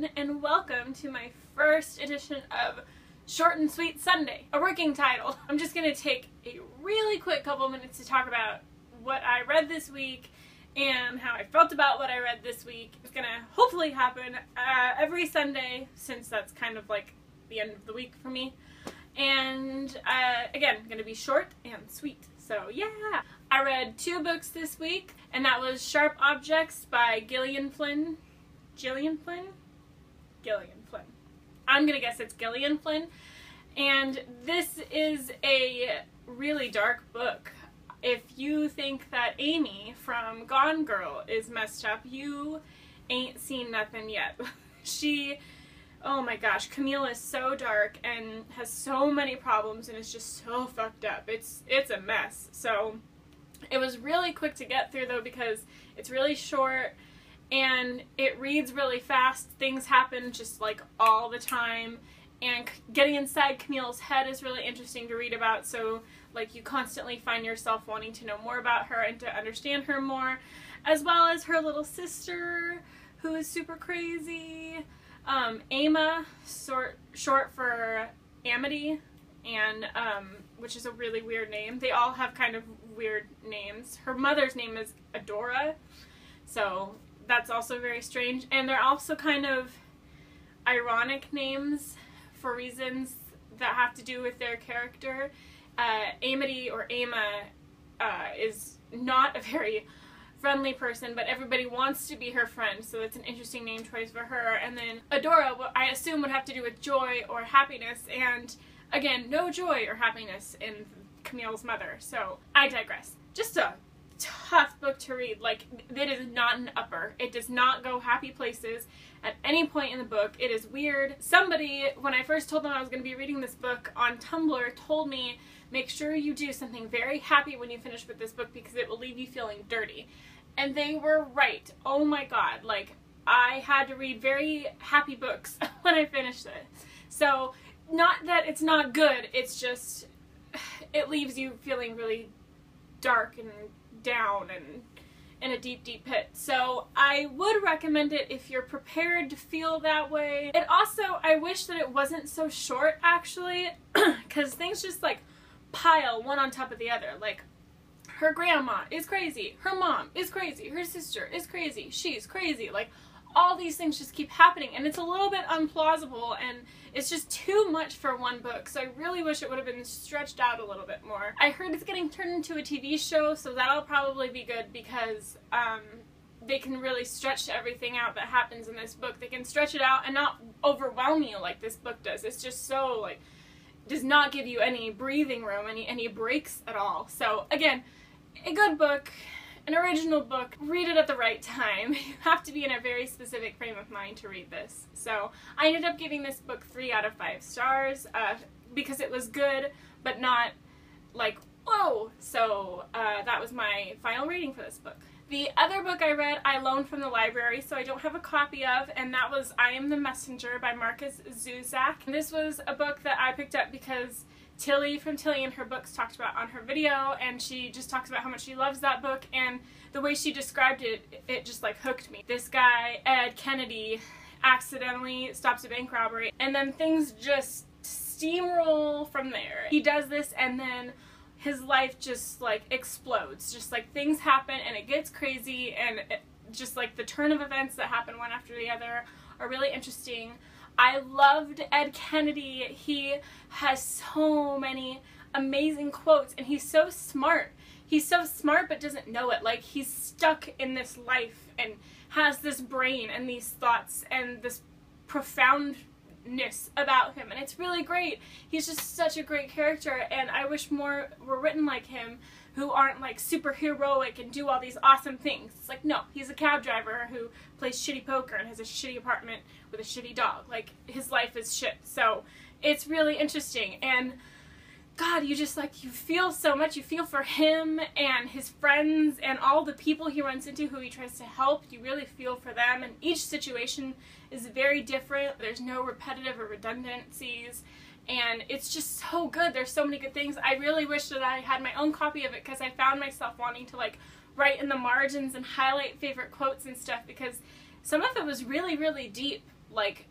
everyone, and welcome to my first edition of Short and Sweet Sunday, a working title. I'm just going to take a really quick couple minutes to talk about what I read this week and how I felt about what I read this week. It's going to hopefully happen every Sunday, since that's kind of like the end of the week for me. And again, going to be short and sweet. So yeah! I read 2 books this week, and that was Sharp Objects by Gillian Flynn. Gillian Flynn? Gillian Flynn. I'm gonna guess it's Gillian Flynn. And this is a really dark book. If you think that Amy from Gone Girl is messed up, you ain't seen nothing yet. Oh my gosh, Camille is so dark and has so many problems and is just so fucked up. It's a mess. So it was really quick to get through though, because it's really short and it reads really fast. Things happen just like all the time, and getting inside Camille's head is really interesting to read about. So like you constantly find yourself wanting to know more about her and to understand her more, as well as her little sister who is super crazy. Ama, short for Amity, and which is a really weird name. They all have kind of weird names. Her mother's name is Adora, so that's also very strange. And they're also kind of ironic names for reasons that have to do with their character. Amity or Ama is not a very friendly person, but everybody wants to be her friend, so it's an interesting name choice for her. And then Adora, what I assume would have to do with joy or happiness, and again, no joy or happiness in Camille's mother, so I digress. Just a tough book to read. Like, it is not an upper. It does not go happy places at any point in the book. It is weird. Somebody, when I first told them I was going to be reading this book on Tumblr, told me, make sure you do something very happy when you finish with this book because it will leave you feeling dirty. And they were right. Oh my god, like, I had to read very happy books when I finished it. So, not that it's not good, it's just, it leaves you feeling really dark and down and in a deep, deep pit. So, I would recommend it if you're prepared to feel that way. It also, I wish that it wasn't so short, actually, because things just, like, pile one on top of the other. Like, her grandma is crazy, her mom is crazy, her sister is crazy, she's crazy. Like, all these things just keep happening, and it's a little bit unplausible, and it's just too much for one book, so I really wish it would have been stretched out a little bit more. I heard it's getting turned into a TV show, so that'll probably be good, because they can really stretch everything out that happens in this book. They can stretch it out and not overwhelm you like this book does. It's just so, like, does not give you any breathing room, any breaks at all. So, again, a good book, an original book. Read it at the right time. You have to be in a very specific frame of mind to read this. So I ended up giving this book 3 out of 5 stars because it was good, but not like, whoa! So that was my final rating for this book. The other book I read, I loaned from the library, so I don't have a copy of, and that was I Am the Messenger by Marcus Zuzak. And this was a book that I picked up because Tilly from Tilly and Her Books talked about on her video, and she just talks about how much she loves that book, and the way she described it, it just like hooked me. This guy, Ed Kennedy, accidentally stops a bank robbery, and then things just steamroll from there. He does this, and then his life just like explodes. Just like things happen, and it gets crazy, and just like the turn of events that happen one after the other are really interesting. I loved Ed Kennedy. He has so many amazing quotes, and he's so smart. He's so smart but doesn't know it. Like, he's stuck in this life and has this brain and these thoughts and this profoundness about him, and it's really great. He's just such a great character, and I wish more were written like him, who aren't like super heroic and do all these awesome things. It's like, no, he's a cab driver who plays shitty poker and has a shitty apartment with a shitty dog. Like, his life is shit. So it's really interesting, and God, you just like, you feel so much. You feel for him and his friends and all the people he runs into who he tries to help. You really feel for them, and each situation is very different. There's no repetitive or redundancies, and it's just so good. There's so many good things. I really wish that I had my own copy of it, because I found myself wanting to like write in the margins and highlight favorite quotes and stuff, because some of it was really, really deep. like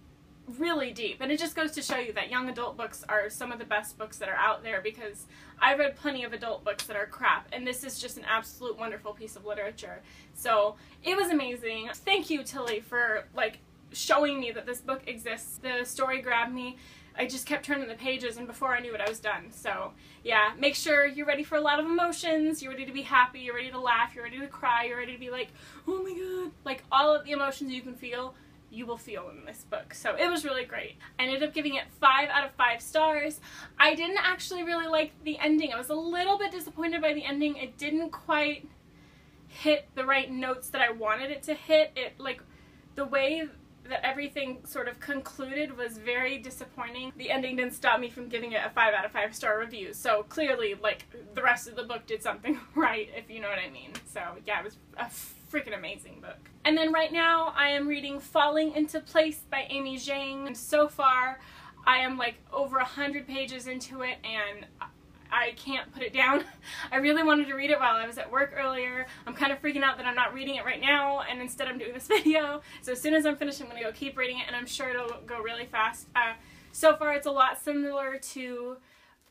really deep, and it just goes to show you that young adult books are some of the best books that are out there, because I've read plenty of adult books that are crap, and this is just an absolute wonderful piece of literature. So it was amazing. Thank you, Tilly, for like showing me that this book exists. The story grabbed me. I just kept turning the pages, and before I knew it, I was done. So yeah, make sure you're ready for a lot of emotions. You're ready to be happy, you're ready to laugh, you're ready to cry, you're ready to be like, oh my god. Like all of the emotions you can feel, you will feel in this book. So it was really great. I ended up giving it 5 out of 5 stars. I didn't actually really like the ending. I was a little bit disappointed by the ending. It didn't quite hit the right notes that I wanted it to hit. It, like, the way that everything sort of concluded was very disappointing. The ending didn't stop me from giving it a 5 out of 5 star review. So clearly, like, the rest of the book did something right, if you know what I mean. So yeah, it was a freaking amazing book. And then right now I am reading Falling into Place by Amy Zhang, and so far I am like over 100 pages into it and I can't put it down. I really wanted to read it while I was at work earlier. I'm kind of freaking out that I'm not reading it right now, and instead I'm doing this video. So as soon as I'm finished, I'm going to go keep reading it, and I'm sure it'll go really fast. So far it's a lot similar to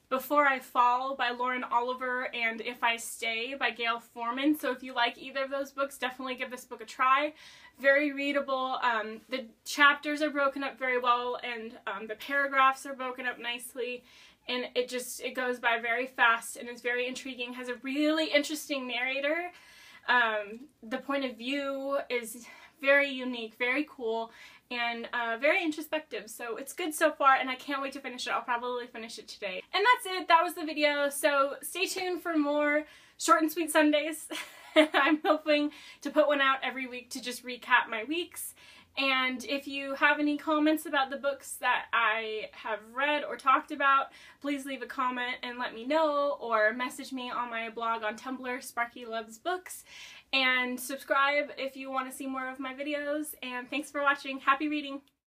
Before I Fall by Lauren Oliver and If I Stay by Gail Forman. So if you like either of those books, definitely give this book a try. Very readable. The chapters are broken up very well, and the paragraphs are broken up nicely. And it goes by very fast, and it's very intriguing. Has a really interesting narrator. The point of view is very unique, very cool, and very introspective. So it's good so far, and I can't wait to finish it. I'll probably finish it today. And that's it. That was the video. So stay tuned for more short and sweet Sundays. I'm hoping to put one out every week to just recap my weeks. And if you have any comments about the books that I have read or talked about, please leave a comment and let me know, or message me on my blog on Tumblr, Sparky Loves Books, and subscribe if you want to see more of my videos. And thanks for watching. Happy reading!